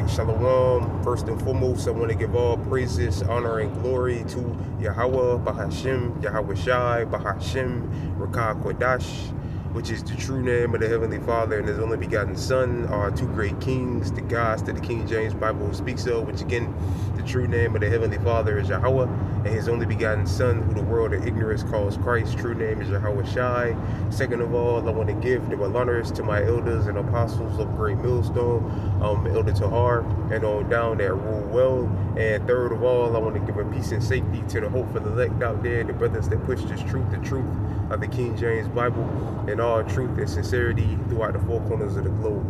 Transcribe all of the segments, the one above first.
right, shalom. First and foremost, I want to give all praises, honor, and glory to Yahweh, Bahashim, Yahweh Shai, Bahashim, Rakah Kodash, which is the true name of the Heavenly Father and His only begotten Son, our two great kings, the gods that the King James Bible speaks of, which again, the true name of the Heavenly Father is Yahweh, and His only begotten Son, who the world of ignorance calls Christ. True name is Yahweh Shai. Second of all, I want to give the honors to my elders and apostles of Great Millstone, Elder Tahar, and on down that rule well. And third of all, I want to give a peace and safety to the hope for the elect out there, the brothers that push this truth, the truth of the King James Bible, and all truth and sincerity throughout the four corners of the globe.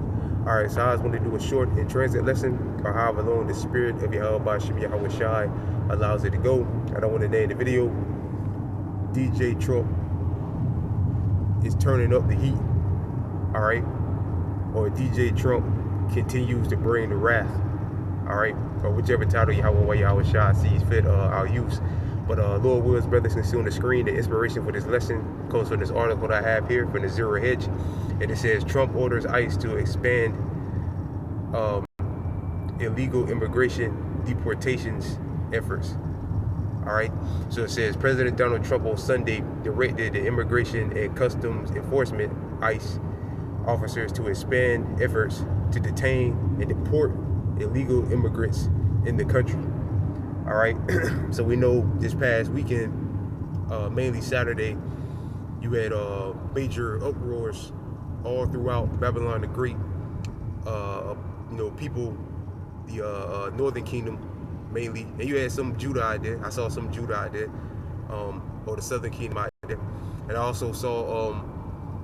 All right, so I just want to do a short in transit lesson, or however long the spirit of Yahweh Bashim Yahweh Shai allows it to go. I don't want to name the video. DJ Trump is turning up the heat, all right? Or DJ Trump continues to bring the wrath, all right? Or whichever title Yahweh Shai sees fit, I'll use. But Lord wills, brothers, can see on the screen the inspiration for this lesson comes from this article that I have here from the Zero Hedge. And it says, Trump orders ICE to expand illegal immigration deportations efforts. All right. So it says, President Donald Trump on Sunday directed the Immigration and Customs Enforcement, ICE, officers to expand efforts to detain and deport illegal immigrants in the country. All right, so we know this past weekend, mainly Saturday, you had major uproars all throughout Babylon the Great. You know, people, the Northern Kingdom mainly, and you had some Judah out there. I saw some Judah out there, or the Southern Kingdom out there, and I also saw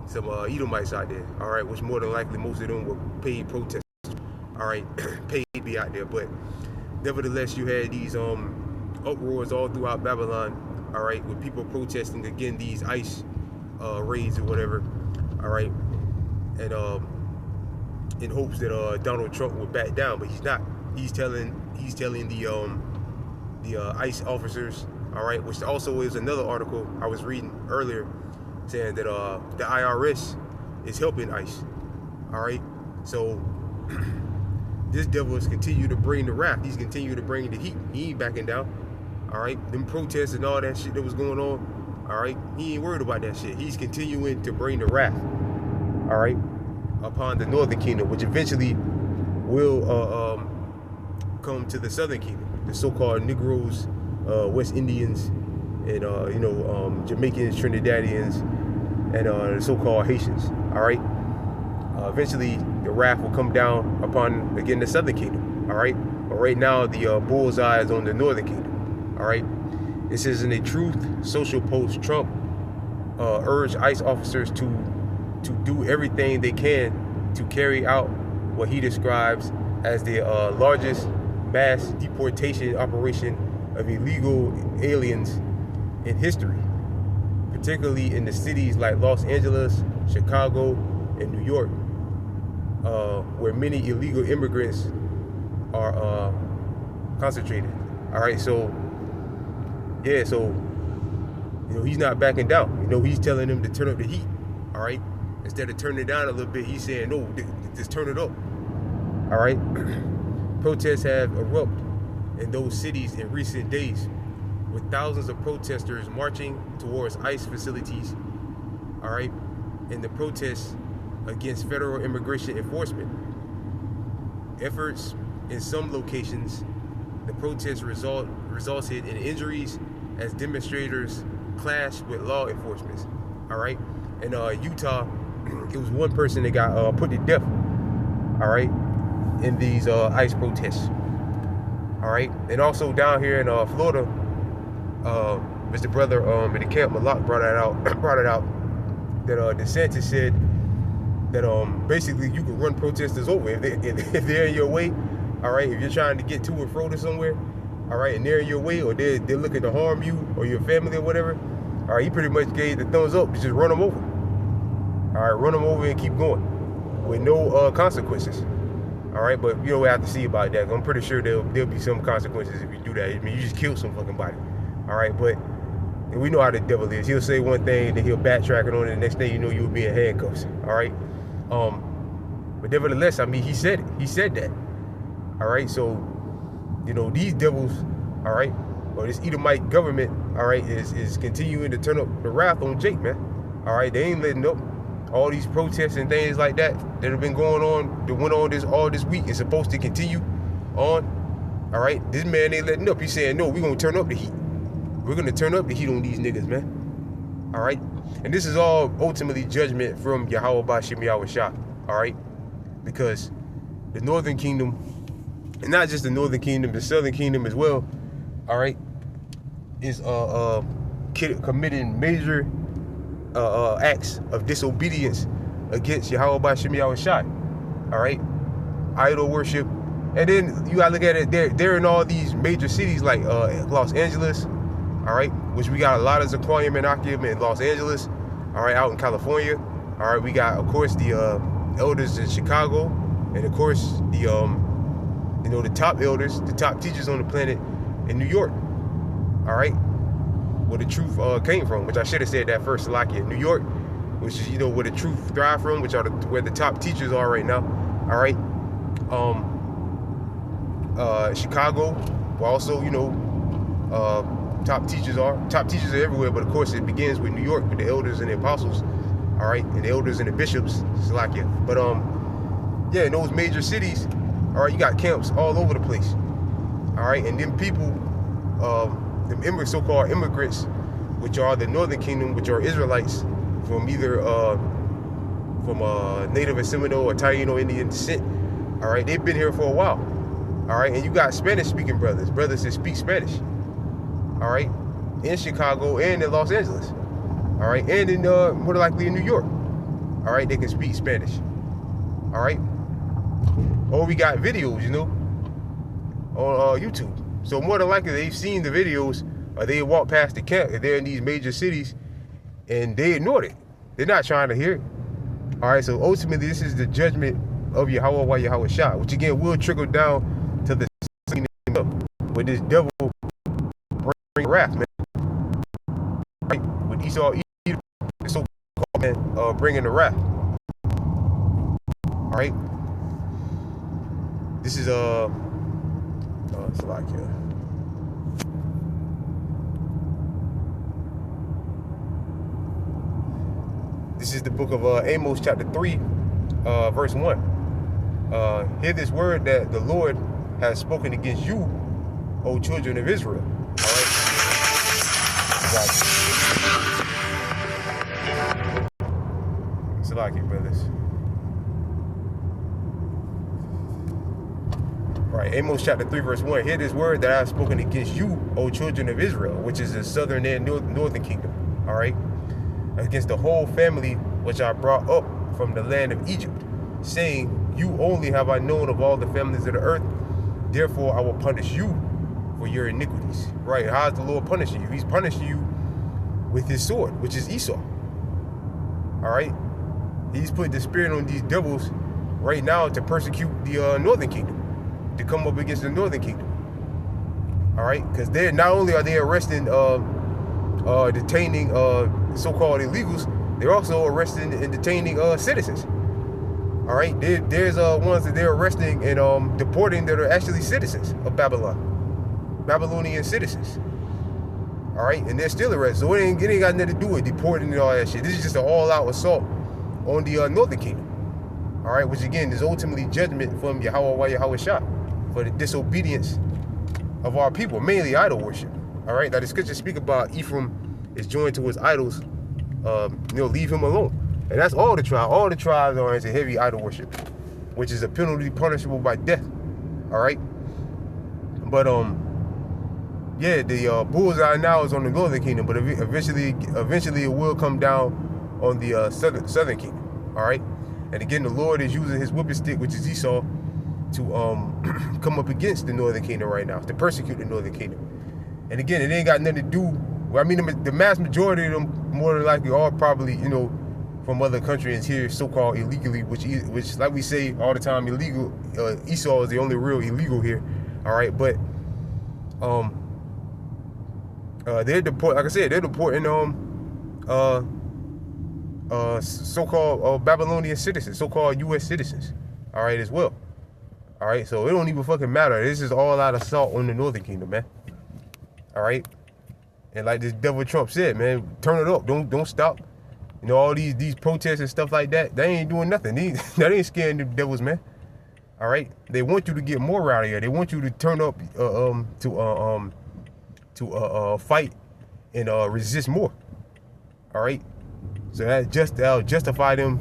some Edomites out there. All right, which more than likely most of them were paid protesters. All right, paid to be out there, but nevertheless, you had these uproars all throughout Babylon, all right, with people protesting again these ICE raids or whatever, all right, and in hopes that Donald Trump would back down, but he's not. He's telling the ICE officers, all right, which also is another article I was reading earlier, saying that the IRS is helping ICE, all right, so. This devil is continue to bring the wrath. He's continue to bring the heat. He ain't backing down. All right. Them protests and all that shit that was going on. All right. He ain't worried about that shit. He's continuing to bring the wrath. All right. Upon the Northern Kingdom, which eventually will come to the Southern Kingdom. The so-called Negroes, West Indians, and Jamaicans, Trinidadians, and the so-called Haitians. All right. Eventually, the wrath will come down upon, again, the Southern Kingdom, all right? But right now, the bullseye is on the Northern Kingdom, all right? It says in a Truth Social post, Trump urged ICE officers to do everything they can to carry out what he describes as the largest mass deportation operation of illegal aliens in history, particularly in the cities like Los Angeles, Chicago, and New York, where many illegal immigrants are concentrated. All right, so yeah, so you know he's not backing down. You know, he's telling them to turn up the heat. All right, instead of turning it down a little bit, he's saying no, just turn it up. All right, protests have erupted in those cities in recent days, with thousands of protesters marching towards ICE facilities. All right, in the protests against federal immigration enforcement efforts. In some locations, the protests resulted in injuries as demonstrators clashed with law enforcement. All right, in Utah, it was one person that got put to death. All right, in these ICE protests. All right, and also down here in Florida, Mr. Brother in the camp Malak brought it out that DeSantis said that basically you can run protesters over if they're in your way. All right, if you're trying to get to and fro to somewhere, all right, and they're in your way, or they're looking to harm you or your family or whatever, all right, he pretty much gave the thumbs up to just run them over. All right, run them over and keep going with no consequences. All right, but you know, we have to see about that. I'm pretty sure there'll be some consequences if you do that. I mean, you just killed some fucking body. All right, but we know how the devil is. He'll say one thing, then he'll backtrack it on it. The next thing you know, you'll be in handcuffs. All right. But nevertheless, I mean, he said it. He said that. All right, so these devils, all right, or this Edomite government, all right, is continuing to turn up the wrath on Jake, man. All right, they ain't letting up. All these protests and things like that have been going on, that went on all this week, is supposed to continue on. All right, this man ain't letting up. He's saying, no, we're gonna turn up the heat. We're gonna turn up the heat on these niggas, man. All right, and this is all ultimately judgment from Yahweh Bashim Yahweh Shah. All right, because the Northern Kingdom, and not just the Northern Kingdom, the Southern Kingdom as well, all right, is committing major acts of disobedience against Yahweh Bashim Yahweh Shai. All right, idol worship, and then you gotta look at it. They're in all these major cities like Los Angeles, all right, which we got a lot of Zaquarium and Akim in Los Angeles, all right, out in California. All right, we got, of course, the elders in Chicago, and of course the the top elders, the top teachers on the planet in New York. All right, where the truth came from, which I should have said that first, Salakia. New York, which is where the truth thrive from, which are where the top teachers are right now. All right, Chicago, where also top teachers are. Top teachers are everywhere, but of course it begins with New York with the elders and the apostles. All right, and the elders and the bishops, Salakia. But yeah, in those major cities, all right, you got camps all over the place. All right, and then people, them so-called immigrants, which are the Northern Kingdom, which are Israelites from either Native and Seminole or Taino Indian descent. All right, they've been here for a while. All right, and you got Spanish-speaking brothers that speak Spanish. All right, in Chicago and in Los Angeles. All right, and in more likely in New York. All right, they can speak Spanish. All right, or we got videos, on YouTube. So more than likely they've seen the videos, or they walk past the camp, if they're in these major cities, and they ignored it. They're not trying to hear it. All right, so ultimately this is the judgment of Yahweh Yahweh Shah, which again will trickle down to the with this devil bring wrath, man. Right? With Esau, the so-called man, bringing the wrath. All right, this is it's like this is the book of Amos, chapter 3, verse 1. Hear this word that the Lord has spoken against you, O children of Israel. All right. It's like it, brothers. All right, Amos chapter 3, verse 1. Hear this word that I have spoken against you, O children of Israel, which is the southern and northern kingdom. All right. Against the whole family which I brought up from the land of Egypt, saying, you only have I known of all the families of the earth, therefore I will punish you for your iniquities. Right, how is the Lord punishing you? He's punishing you with his sword, which is Esau. All right, he's put the spirit on these devils right now to persecute the northern kingdom, to come up against the northern kingdom. All right, because they're not only are they arresting detaining so-called illegals, they're also arresting and detaining citizens. All right, there's ones that they're arresting and deporting that are actually citizens of Babylon, Babylonian citizens. All right, and they're still arrested. So it ain't got nothing to do with deporting and all that shit. This is just an all-out assault on the northern kingdom. All right, which again is ultimately judgment from Yahweh Yahweh Shah for the disobedience of our people, mainly idol worship. All right, now the scriptures speak about Ephraim is joined to his idols. Leave him alone. And that's all the tribes. All the tribes are into heavy idol worship, which is a penalty punishable by death. All right. But yeah, the bullseye now is on the northern kingdom, but eventually it will come down on the southern kingdom. All right. And again, the Lord is using his whipping stick, which is Esau, to come up against the northern kingdom right now, to persecute the northern kingdom. And again, it ain't got nothing to do. I mean, the mass majority of them, more than likely, are probably, from other countries here, so-called illegally, which, like we say all the time, illegal. Esau is the only real illegal here. All right, but they're deporting. Like I said, they're deporting so-called Babylonian citizens, so-called U.S. citizens. All right, as well. All right, so it don't even fucking matter. This is all out of assault on the Northern Kingdom, man. All right, and like this devil Trump said, man, turn it up. Don't stop. You know, all these protests and stuff like that, they ain't doing nothing. That ain't scaring the devils, man. All right, they want you to get more out of here. They want you to turn up to fight and resist more. All right, so that'll justify them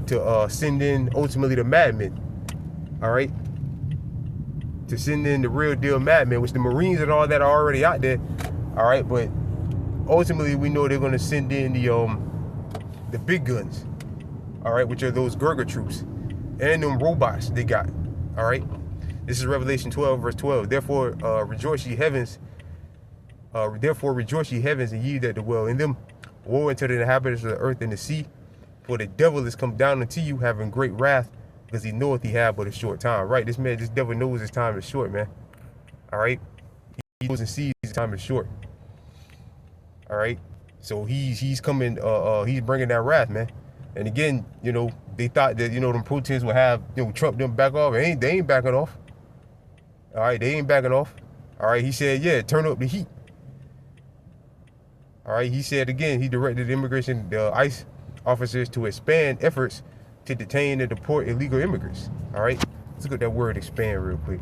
to send in ultimately the madmen. All right, to send in the real deal madmen, which the Marines and all that are already out there. All right, but ultimately we know they're gonna send in the big guns. All right, which are those Gurga troops and them robots they got. All right, this is Revelation 12 verse 12. Therefore rejoice ye heavens. Therefore rejoice ye heavens, and ye that dwell in them. Woe unto the inhabitants of the earth and the sea, for the devil is come down unto you, having great wrath, because he knoweth he have but a short time. Right, this devil knows his time is short, man. All right, he knows and sees his time is short. All right, so he's coming. He's bringing that wrath, man. And again, you know, they thought that, you know, them protests would have, you know, Trump them back off. They ain't backing off. All right, they ain't backing off. All right, he said, yeah, turn up the heat. All right, he said again, he directed immigration, ICE officers to expand efforts to detain and deport illegal immigrants. All right, let's look at that word expand real quick.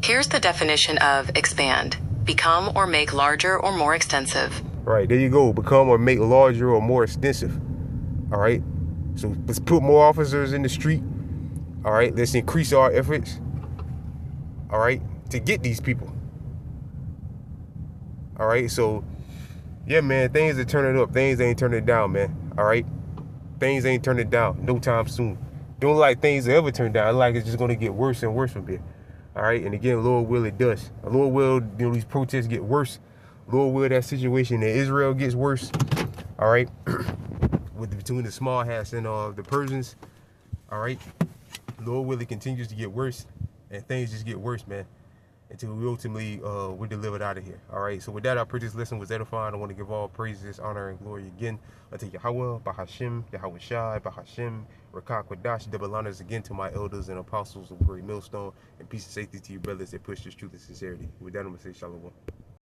Here's the definition of expand: become or make larger or more extensive. Right, there you go. Become or make larger or more extensive. All right, so let's put more officers in the street. All right, let's increase our efforts. All right, to get these people. All right, so yeah, man, things are turning up. Things ain't turning down, man. All right, things ain't turning down no time soon. Don't like things to ever turn down. Like it's just gonna get worse and worse from here. All right, and again, Lord will, it does. Lord will, you know, these protests get worse. Lord will, that situation in Israel gets worse. All right, between the small hats and the Persians. All right, Lord will, it continues to get worse, and things just get worse, man, until we ultimately we're delivered out of here. All right, so with that, I pray this lesson was edifying. I want to give all praises, honor, and glory again unto Yahweh, Bahashim, Yahweh Shai, Bahashim, Rakak Wadash, double honors again to my elders and apostles of Great Millstone, and peace and safety to you brothers that push this truth and sincerity. With that, I'm going to say shalom.